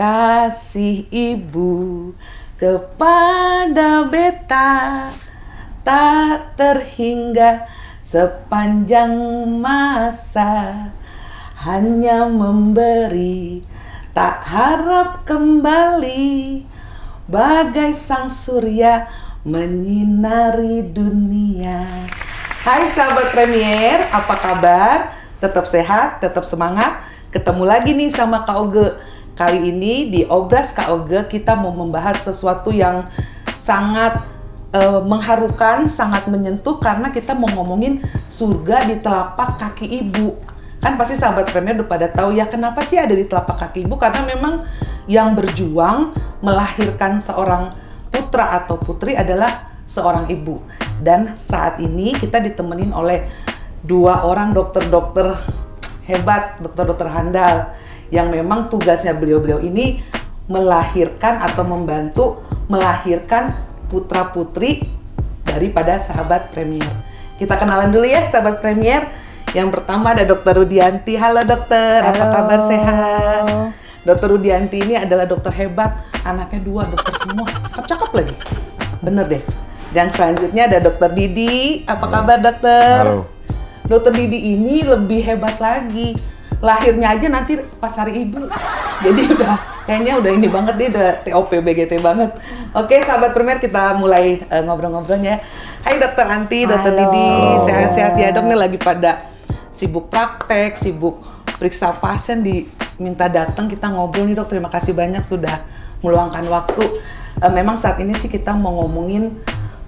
Kasih ibu kepada beta tak terhingga sepanjang masa, hanya memberi tak harap kembali, bagai sang surya menyinari dunia. Hai sahabat Premier, apa kabar? Tetap sehat, tetap semangat. Ketemu lagi nih sama Kak Oge. Kali ini di Obras Kak Oge kita mau membahas sesuatu yang sangat mengharukan, sangat menyentuh, karena kita mau ngomongin surga di telapak kaki ibu. Kan pasti sahabat Premier udah pada tahu ya kenapa sih ada di telapak kaki ibu, karena memang yang berjuang melahirkan seorang putra atau putri adalah seorang ibu. Dan saat ini kita ditemenin oleh dua orang dokter-dokter hebat, dokter-dokter handal, yang memang tugasnya beliau-beliau ini melahirkan atau membantu melahirkan putra-putri daripada sahabat Premier. Kita kenalan dulu ya sahabat Premier. Yang pertama ada Dokter Rudianti. Halo dokter, halo. Apa kabar, sehat? Dokter Rudianti ini adalah dokter hebat, anaknya dua, dokter semua, cakep-cakep lagi. Bener deh. Dan selanjutnya ada Dokter Didi. Apa kabar dokter? Halo. Dokter Didi ini lebih hebat lagi. Lahirnya aja nanti pas hari ibu. Jadi kayaknya udah ini banget, dia udah TOP BGT banget. Oke sahabat Premier, kita mulai ngobrol-ngobrolnya. Hai Dokter Anti, Dokter Didi, sehat-sehat ya dok? Nih lagi pada sibuk praktek, sibuk periksa pasien, diminta datang kita ngobrol nih dok. Terima kasih banyak sudah meluangkan waktu. Memang saat ini sih kita mau ngomongin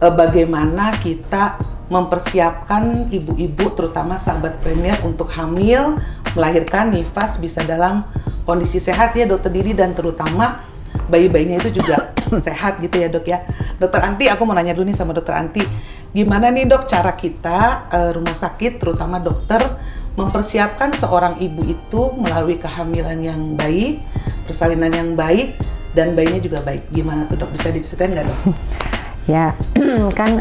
bagaimana kita mempersiapkan ibu-ibu, terutama sahabat Premier, untuk hamil, melahirkan, nifas bisa dalam kondisi sehat ya Dokter Didi, dan terutama bayi-bayinya itu juga sehat gitu ya dok ya. Dokter Anti, aku mau nanya dulu nih sama Dokter Anti, gimana nih dok cara kita rumah sakit, terutama dokter, mempersiapkan seorang ibu itu melalui kehamilan yang baik, persalinan yang baik, dan bayinya juga baik. Gimana tuh dok, bisa diceritain nggak dok? Ya, kan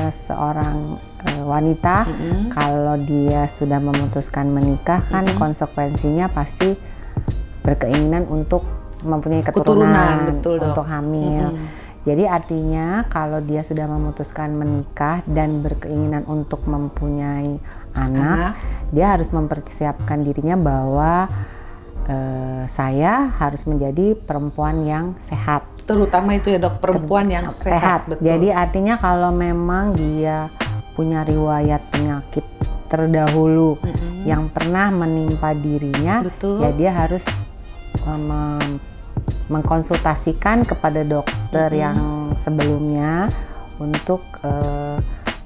seorang wanita kalau dia sudah memutuskan menikah kan konsekuensinya pasti berkeinginan untuk mempunyai keturunan, betul, untuk hamil. Jadi artinya kalau dia sudah memutuskan menikah dan berkeinginan untuk mempunyai anak, dia harus mempersiapkan dirinya bahwa saya harus menjadi perempuan yang sehat. Terutama itu ya dok, perempuan yang sehat. Betul. Jadi artinya kalau memang dia punya riwayat penyakit terdahulu yang pernah menimpa dirinya, ya dia harus mengkonsultasikan kepada dokter yang sebelumnya untuk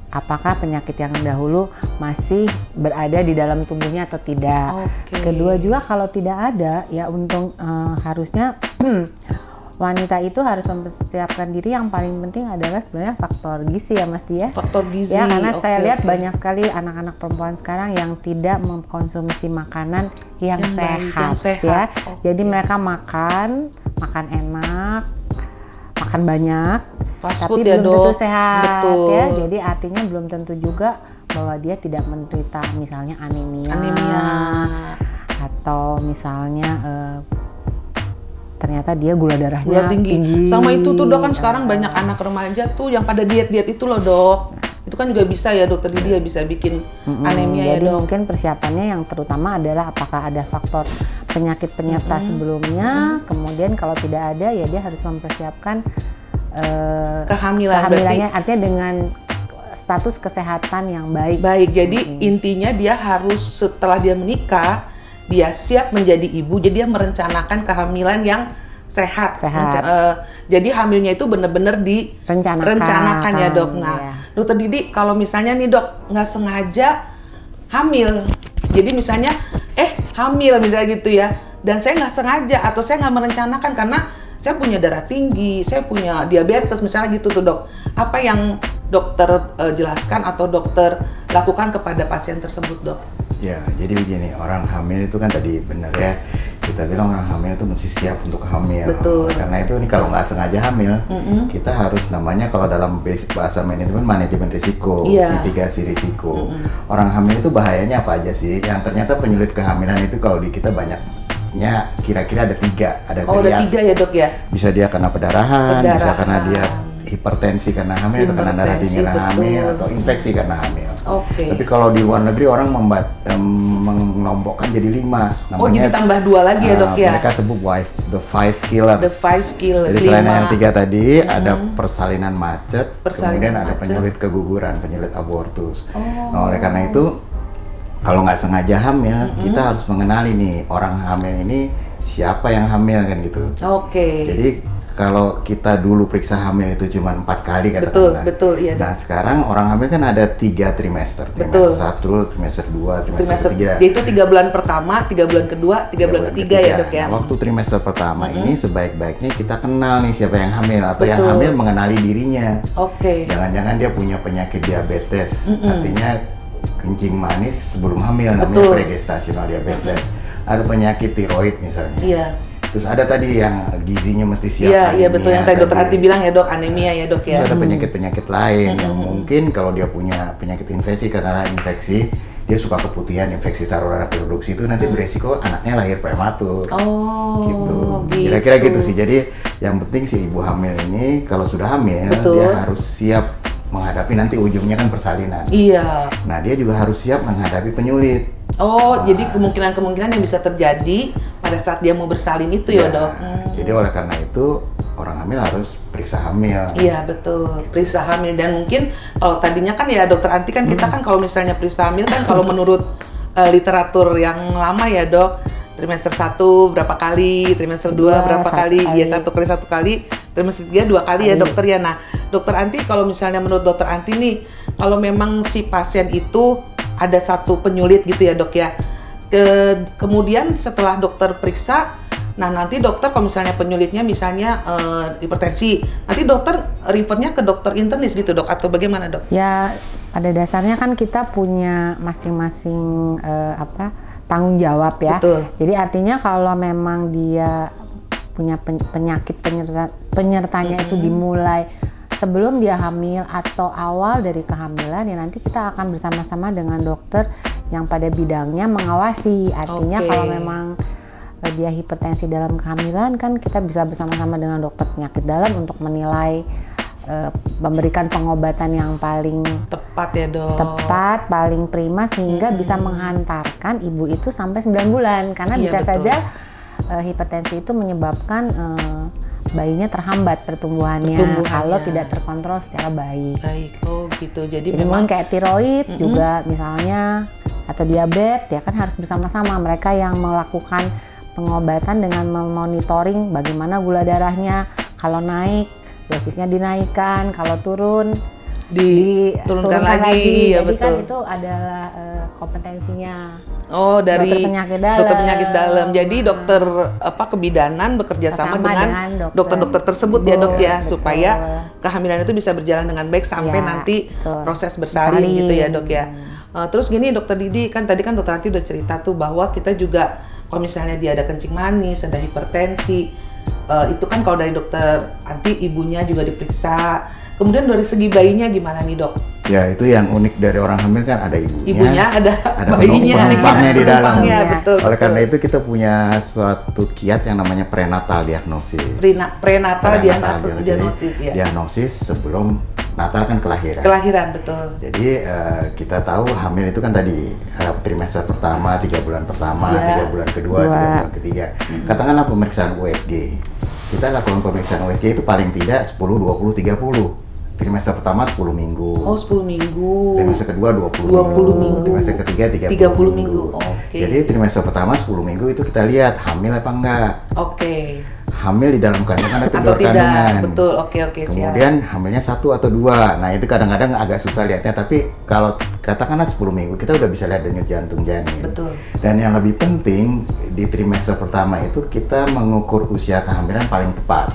apakah penyakit yang dahulu masih berada di dalam tubuhnya atau tidak. Kedua juga kalau tidak ada, ya harusnya wanita itu harus mempersiapkan diri. Yang paling penting adalah sebenarnya faktor gizi ya Mas Dia. Faktor gizi. Ya karena saya lihat banyak sekali anak-anak perempuan sekarang yang tidak mengkonsumsi makanan yang sehat ya. Jadi mereka makan enak, makan banyak, tapi belum tentu sehat. Ya. Jadi artinya belum tentu juga bahwa dia tidak menderita misalnya anemia. Atau misalnya ternyata dia gula darahnya tinggi. Sama itu tuh dok, kan sekarang banyak anak remaja tuh yang pada diet itu loh dok. Itu kan juga bisa ya dokter Didi, ya bisa bikin anemia. Jadi ya dok. mungkin persiapannya yang terutama adalah apakah ada faktor penyakit penyerta sebelumnya. Kemudian kalau tidak ada ya dia harus mempersiapkan kehamilannya, artinya dengan status kesehatan yang baik. Jadi intinya dia harus setelah dia menikah, dia siap menjadi ibu, jadi dia merencanakan kehamilan yang sehat. Jadi hamilnya itu benar-benar direncanakan ya dok. Nah, dokter Didi, kalau misalnya nih dok nggak sengaja hamil, jadi misalnya hamil misalnya gitu ya, dan saya nggak sengaja atau saya nggak merencanakan karena saya punya darah tinggi, saya punya diabetes misalnya gitu tuh dok. Apa yang dokter jelaskan atau dokter lakukan kepada pasien tersebut dok? Ya, jadi begini, orang hamil itu kan tadi benar ya, kita bilang orang hamil itu mesti siap untuk hamil. Betul. Karena itu kalau nggak sengaja hamil, kita harus namanya kalau dalam bahasa manajemen risiko, mitigasi risiko. Orang hamil itu bahayanya apa aja sih? Yang ternyata penyulit kehamilan itu kalau di kita banyak penyakitnya kira-kira ada 3, ada Oh, ada 3 ya dok ya? Bisa dia kena pendarahan, bisa karena dia hipertensi karena hamil, atau karena darah dingin karena hamil, atau infeksi karena hamil. Oke. Tapi kalau di luar negeri orang mengelompokkan jadi 5. Oh, jadi tambah 2 lagi ya dok ya? Mereka sebut the 5 killers. The 5 killers. Jadi selain yang 3 tadi, ada persalinan macet, kemudian ada penyulit keguguran, penyulit abortus. Nah, oleh karena itu, kalau nggak sengaja hamil, kita harus mengenali nih orang hamil ini siapa yang hamil kan gitu. Oke. Jadi kalau kita dulu periksa hamil itu cuma 4 kali katakanlah. Betul, iya. Nah sekarang orang hamil kan ada 3 trimester. Trimester 1, trimester 2, trimester 3. Yaitu 3 bulan pertama, 3 bulan kedua, 3 bulan ketiga ya dok ya? Nah, waktu trimester pertama ini sebaik-baiknya kita kenal nih siapa yang hamil, atau yang hamil mengenali dirinya. Oke. Jangan-jangan dia punya penyakit diabetes, artinya kencing manis sebelum hamil, namanya pregestational diabetes. Ada penyakit tiroid misalnya. Iya. Terus ada tadi yang gizinya mesti siap. Iya betul, yang tadi dokter Ati bilang ya dok, anemia ya dok ya. Terus ada penyakit-penyakit lain yang mungkin kalau dia punya penyakit infeksi, karena infeksi dia suka keputihan, infeksi saluran reproduksi itu nanti beresiko anaknya lahir prematur. Gitu. Kira-kira gitu sih. Jadi yang penting si ibu hamil ini kalau sudah hamil dia harus siap menghadapi nanti ujungnya kan persalinan. Iya. Nah dia juga harus siap menghadapi penyulit. Jadi kemungkinan-kemungkinan yang bisa terjadi pada saat dia mau bersalin itu ya dok. Jadi oleh karena itu orang hamil harus periksa hamil. Iya betul, periksa hamil. Dan mungkin kalau tadinya kan ya dokter Anti kan kita kan kalau misalnya periksa hamil kan kalau menurut literatur yang lama ya dok, trimester 1 berapa kali, trimester 2 berapa kali, ya 1 kali, trimester 3 2 kali ya dokter ya. Nah dokter Anti kalau misalnya menurut dokter Anti nih, kalau memang si pasien itu ada satu penyulit gitu ya dok ya, kemudian setelah dokter periksa, nah nanti dokter kalau misalnya penyulitnya misalnya hipertensi, nanti dokter refernya ke dokter internis gitu dok, atau bagaimana dok? Ya pada dasarnya kan kita punya masing-masing tanggung jawab ya. Betul. Jadi artinya kalau memang dia punya penyakit penyertanya itu dimulai sebelum dia hamil atau awal dari kehamilan, ya nanti kita akan bersama-sama dengan dokter yang pada bidangnya mengawasi. Artinya kalau memang dia hipertensi dalam kehamilan, kan kita bisa bersama-sama dengan dokter penyakit dalam untuk menilai, memberikan pengobatan yang paling tepat ya dok, tepat, paling prima, sehingga bisa menghantarkan ibu itu sampai 9 bulan. Karena bisa saja hipertensi itu menyebabkan bayinya terhambat pertumbuhannya kalau tidak terkontrol secara baik. Gitu. Jadi memang kayak tiroid juga misalnya, atau diabetes ya kan harus bersama-sama mereka yang melakukan pengobatan dengan memonitoring bagaimana gula darahnya, kalau naik dosisnya dinaikkan, kalau turun diturunkan lagi. Ya, jadi betul. Kan itu adalah kompetensinya. Dari dokter penyakit dalam. Jadi dokter kebidanan bekerja sama dengan dokter-dokter tersebut ya dok ya, supaya kehamilan itu bisa berjalan dengan baik sampai nanti proses bersalin gitu ya dok ya. Terus gini dokter Didi, kan tadi kan dokter Anti udah cerita tuh bahwa kita juga kalau misalnya dia ada kencing manis, ada hipertensi, itu kan kalau dari dokter Anti ibunya juga diperiksa. Kemudian dari segi bayinya gimana nih dok? Ya itu yang unik dari orang hamil kan ada ibunya ada bayinya, penumpangnya di dalam. Betul. Oleh karena itu kita punya suatu kiat yang namanya prenatal diagnosis. Prenatal diagnosis ya. Diagnosis sebelum Natal kan kelahiran. Kelahiran betul. Jadi kita tahu hamil itu kan tadi trimester pertama, 3 bulan pertama, 3 bulan kedua, 3 bulan ketiga. Katakanlah pemeriksaan USG. Kita lakukan pemeriksaan USG itu paling tidak 10, 20, 30. Trimester pertama 10 minggu. 10 minggu. Trimester kedua 20 minggu. Trimester ketiga 30 minggu. Jadi trimester pertama 10 minggu itu kita lihat hamil apa enggak. Hamil di dalam kandungan atau di luar kandungan. Betul, oke. Kemudian hamilnya 1 atau 2. Nah itu kadang-kadang agak susah lihatnya, tapi kalau katakanlah 10 minggu kita udah bisa lihat denyut jantung janin. Betul. Dan yang lebih penting di trimester pertama itu kita mengukur usia kehamilan paling tepat.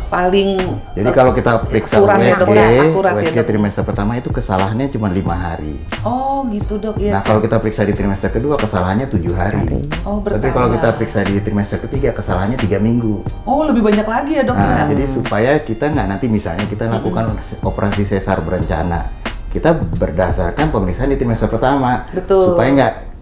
Jadi kalau kita periksa USG trimester pertama itu kesalahannya cuma 5 hari. Gitu dok. Yes. Nah kalau kita periksa di trimester kedua kesalahannya 7 hari. Tapi kalau kita periksa di trimester ketiga kesalahannya 3 minggu. Lebih banyak lagi ya dok. Nah, jadi supaya kita nggak nanti misalnya kita lakukan operasi sesar berencana, kita berdasarkan pemeriksaan di trimester pertama. Betul. Supaya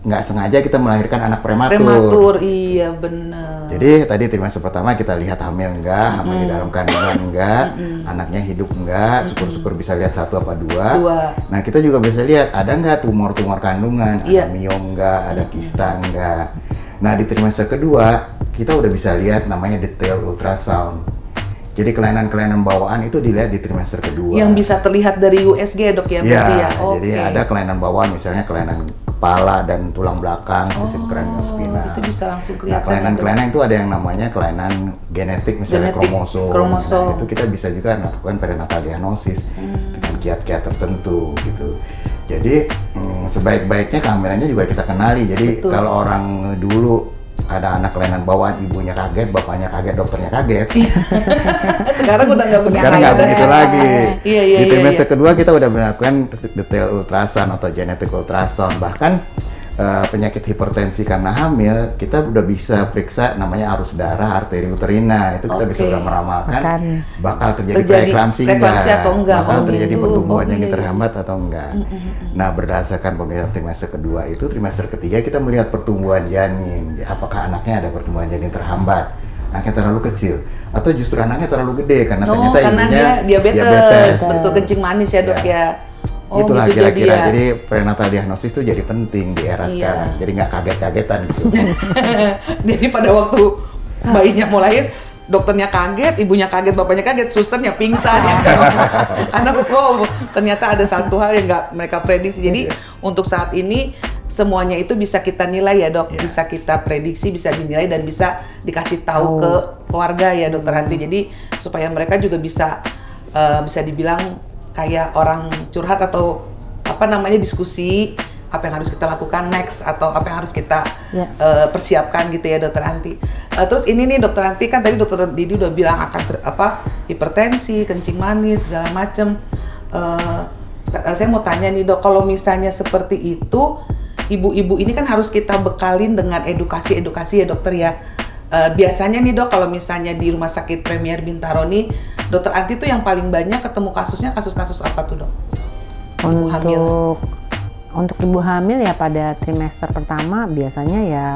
nggak sengaja kita melahirkan anak prematur. Iya benar. Jadi tadi trimester pertama kita lihat hamil enggak, hamil di dalam kandungan enggak, anaknya hidup enggak, syukur-syukur bisa lihat 1 apa 2. Nah kita juga bisa lihat ada enggak tumor-tumor kandungan, ada miom enggak, ada kista enggak. Nah di trimester kedua kita udah bisa lihat namanya detail ultrasound. Jadi kelainan-kelainan bawaan itu dilihat di trimester kedua. Yang bisa terlihat dari USG ya dok ya? Iya, jadi ada kelainan bawaan, misalnya kelainan kepala dan tulang belakang, sistem kraniospinal. Itu bisa langsung kelihatan. Nah, kelainan-kelainan itu ada yang namanya kelainan genetik, misalnya kromosom. Nah, itu kita bisa juga melakukan prenatal diagnosis dengan kiat-kiat tertentu gitu. Jadi sebaik-baiknya kehamilannya juga kita kenali. Jadi kalau orang dulu ada anak kelainan bawaan, ibunya kaget, bapaknya kaget, dokternya kaget. Sekarang udah nggak begitu. Sekarang nggak begitu lagi. Di trimester kedua kita udah melakukan detail ultrasound atau genetic ultrasound. Bahkan penyakit hipertensi karena hamil, kita udah bisa periksa namanya arus darah arteri uterina. Itu kita bisa udah meramalkan bakal terjadi preeklamsi enggak, bakal terjadi pertumbuhan yang terhambat atau enggak. Nah, berdasarkan penelitian trimester kedua itu, trimester ketiga kita melihat pertumbuhan janin. Apakah anaknya ada pertumbuhan janin terhambat? Anaknya terlalu kecil atau justru anaknya terlalu gede karena ternyata ibunya diabetes. Bentuk kencing manis ya dok ya. Itulah gitu kira-kira. Jadi prenatal diagnosis itu jadi penting di era sekarang. Jadi nggak kaget-kagetan gitu. Jadi pada waktu bayinya mau lahir, dokternya kaget, ibunya kaget, bapaknya kaget, susternya pingsan ya. Karena ternyata ada satu hal yang nggak mereka prediksi. Jadi untuk saat ini semuanya itu bisa kita nilai ya dok, bisa kita prediksi, bisa dinilai dan bisa dikasih tahu ke keluarga ya dokter Hanti. Jadi supaya mereka juga bisa dibilang kayak orang curhat atau apa namanya diskusi apa yang harus kita lakukan next atau apa yang harus kita persiapkan gitu ya dokter Anti. Terus ini nih dokter Anti, kan tadi dokter Didi udah bilang akan hipertensi, kencing manis segala macem. Saya mau tanya nih dok, kalau misalnya seperti itu, ibu-ibu ini kan harus kita bekalin dengan edukasi ya dokter ya. Biasanya nih dok, kalau misalnya di Rumah Sakit Premier Bintaro nih, dokter Anti tuh yang paling banyak ketemu kasusnya kasus-kasus apa tuh dok? Untuk ibu hamil ya pada trimester pertama biasanya ya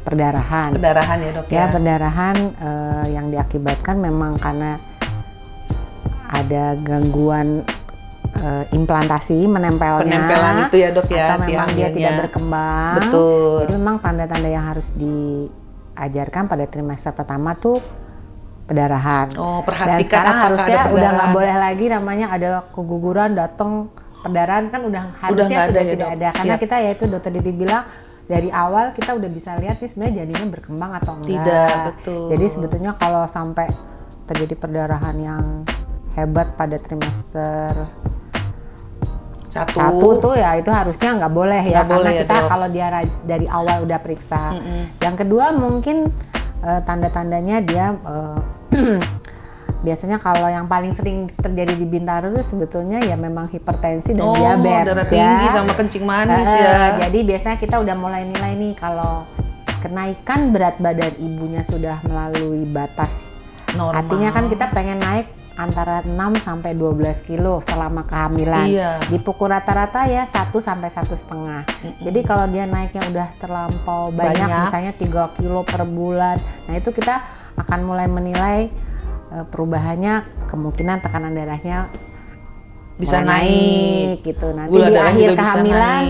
perdarahan. Perdarahan ya dok ya? Ya perdarahan yang diakibatkan memang karena ada gangguan implantasi penempelan itu ya dok ya, atau memang dia tidak berkembang. Betul. Jadi memang tanda-tanda yang harus diajarkan pada trimester pertama tuh perdarahan. Perhatikan. Dan sekarang harusnya udah nggak boleh lagi namanya ada keguguran datang perdarahan, kan harusnya sudah tidak ada. Karena kita ya itu dokter Didi bilang dari awal kita udah bisa lihat nih sebenarnya janinnya berkembang atau enggak. Tidak, betul. Jadi sebetulnya kalau sampai terjadi perdarahan yang hebat pada trimester satu tuh ya itu harusnya nggak boleh ya, karena kita kalau dia dari awal udah periksa. Yang kedua mungkin tanda-tandanya dia biasanya kalau yang paling sering terjadi di Bintaro itu sebetulnya ya memang hipertensi dan diabetes, darah tinggi sama kencing manis ya. Jadi biasanya kita udah mulai nilai nih kalau kenaikan berat badan ibunya sudah melalui batas normal. Artinya kan kita pengen naik antara 6 sampai 12 kilo selama kehamilan. Di pukul rata-rata ya 1 sampai 1,5. Jadi kalau dia naiknya udah terlampau banyak, misalnya 3 kilo per bulan, nah itu kita akan mulai menilai perubahannya, kemungkinan tekanan darahnya bisa naik gitu. Nanti gula di akhir kehamilan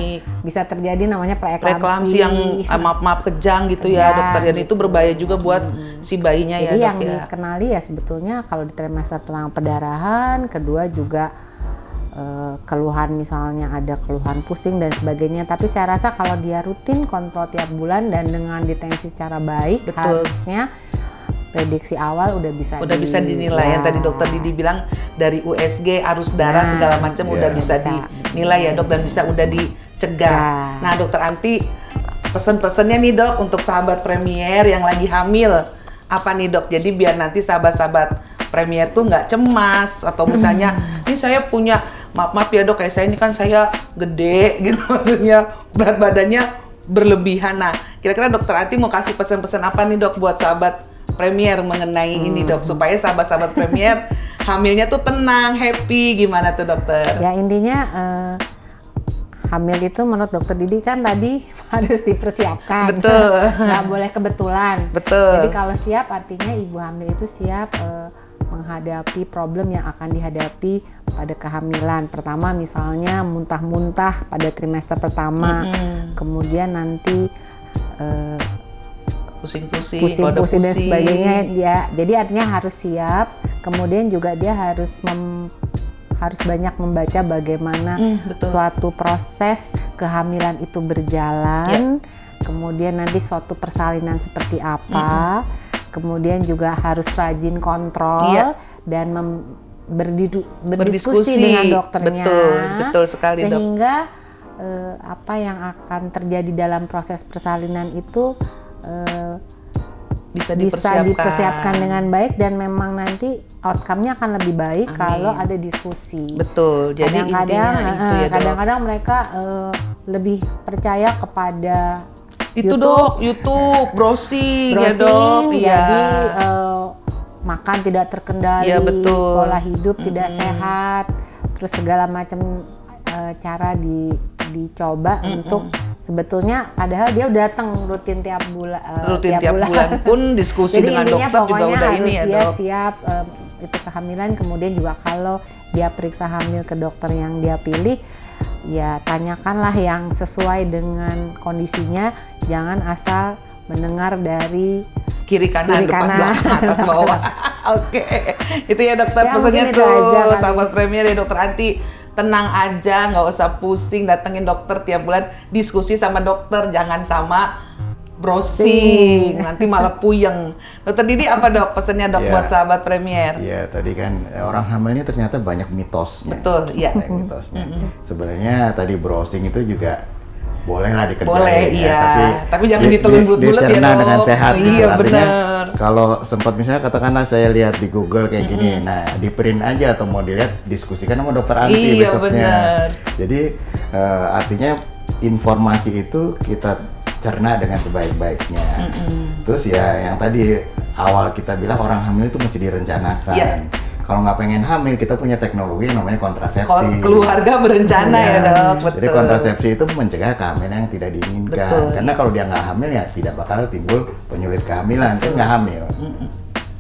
bisa terjadi namanya preeklamsi yang maaf kejang gitu ya dokter, dan itu berbahaya juga buat si bayinya. Jadi ya yang dikenali ya sebetulnya kalau di trimester pertama perdarahan, kedua juga keluhan, misalnya ada keluhan pusing dan sebagainya. Tapi saya rasa kalau dia rutin kontrol tiap bulan dan dengan deteksi secara baik, harusnya prediksi awal udah bisa dinilai. Yang tadi dokter Didi bilang dari USG, arus darah segala macam udah bisa dinilai ya dok, dan bisa udah dicegah. Nah dokter Anti, pesen-pesennya nih dok untuk sahabat Premier yang lagi hamil apa nih dok? Jadi biar nanti sahabat-sahabat Premier tuh nggak cemas, atau misalnya ini saya punya maaf ya dok, kayak saya ini kan saya gede gitu, maksudnya berat badannya berlebihan. Nah kira-kira dokter Anti mau kasih pesan-pesan apa nih dok buat sahabat Premier mengenai ini dok, supaya sahabat-sahabat Premier hamilnya tuh tenang, happy, gimana tuh dokter? Ya intinya hamil itu menurut dokter Didi kan tadi harus dipersiapkan. Betul. Nggak boleh kebetulan. Betul. Jadi kalau siap artinya ibu hamil itu siap menghadapi problem yang akan dihadapi pada kehamilan. Pertama misalnya muntah-muntah pada trimester pertama, kemudian nanti pusing-pusing dan sebagainya ya. Jadi artinya harus siap. Kemudian juga dia harus banyak membaca bagaimana suatu proses kehamilan itu berjalan. Kemudian nanti suatu persalinan seperti apa. Kemudian juga harus rajin kontrol dan berdiskusi dengan dokternya. Betul sekali, Dok. Sehingga apa yang akan terjadi dalam proses persalinan itu bisa dipersiapkan dengan baik, dan memang nanti outcome-nya akan lebih baik kalau ada diskusi. Betul. Jadi kadang-kadang mereka lebih percaya kepada YouTube, browsing ya Dok. Jadi makan tidak terkendali, pola hidup tidak sehat, terus segala macam cara dicoba untuk sebetulnya padahal dia udah datang rutin tiap bulan pun diskusi jadi dengan dokter juga udah ini ya dia Dok. Siap itu kehamilan. Kemudian juga kalau dia periksa hamil ke dokter yang dia pilih, ya tanyakanlah yang sesuai dengan kondisinya, jangan asal mendengar dari kiri kanan depan belakang atas bawah. Oke. Itu ya dokter, pesannya tuh sahabat Premier ya Dokter Anti. Tenang aja, nggak usah pusing, datengin dokter tiap bulan, diskusi sama dokter, jangan sama browsing, nanti malah puyeng. Dokter Didi apa Dok pesannya Dok buat sahabat Premier? Iya, tadi kan orang hamilnya ternyata banyak mitosnya. Betul, iya. Mitosnya. Sebenarnya tadi browsing itu juga bolehlah dikerjain. Boleh, tapi jangan ditelan bulat-bulat ya Dok. Dicerna dengan sehat gitu. Iya, artinya benar. kalau sempat misalnya katakanlah saya lihat di Google kayak gini, nah di print aja atau mau dilihat diskusikan sama dokter Anti besoknya. Benar. Jadi artinya informasi itu kita cerna dengan sebaik-baiknya. Terus ya yang tadi awal kita bilang orang hamil itu mesti direncanakan. Kalau nggak pengen hamil, kita punya teknologi yang namanya kontrasepsi. Keluarga berencana ya Dok, betul. Jadi kontrasepsi itu mencegah kehamilan yang tidak diinginkan. Betul. Karena kalau dia nggak hamil ya tidak bakal timbul penyulit kehamilan, kan nggak hamil.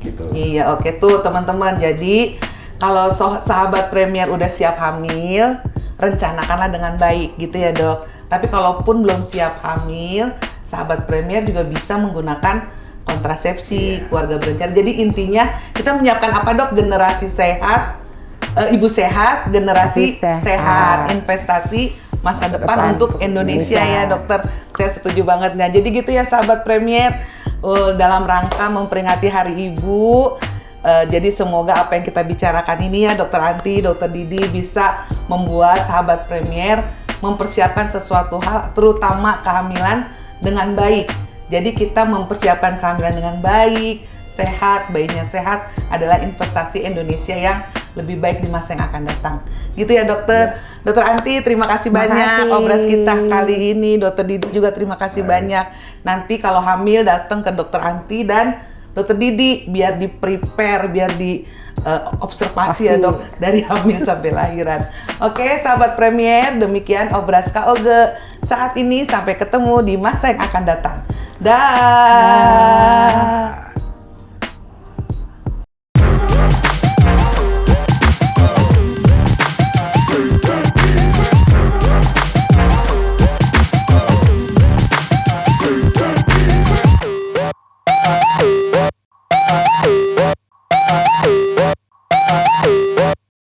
Gitu. Iya, oke tuh teman-teman. Jadi kalau sahabat Premier udah siap hamil, rencanakanlah dengan baik gitu ya Dok. Tapi kalaupun belum siap hamil, sahabat Premier juga bisa menggunakan kontrasepsi, keluarga berencana. Jadi intinya kita menyiapkan apa Dok? Generasi sehat, ibu sehat, generasi sehat, investasi masa depan untuk Indonesia ya Dokter. Saya setuju banget. Nah jadi gitu ya sahabat Premier, dalam rangka memperingati Hari Ibu. Jadi semoga apa yang kita bicarakan ini ya Dokter Anti, Dokter Didi bisa membuat sahabat Premier mempersiapkan sesuatu hal, terutama kehamilan dengan baik. Jadi kita mempersiapkan kehamilan dengan baik, sehat, bayinya sehat adalah investasi Indonesia yang lebih baik di masa yang akan datang. Gitu ya Dokter. Dokter Anti, terima kasih banyak obras kita kali ini. Dokter Didi juga terima kasih banyak. Nanti kalau hamil datang ke Dokter Anti dan Dokter Didi biar di-prepare, biar observasi ya Dok, dari hamil sampai lahiran. Oke, sahabat Premier, demikian obras KOGE saat ini. Sampai ketemu di masa yang akan datang. Dah.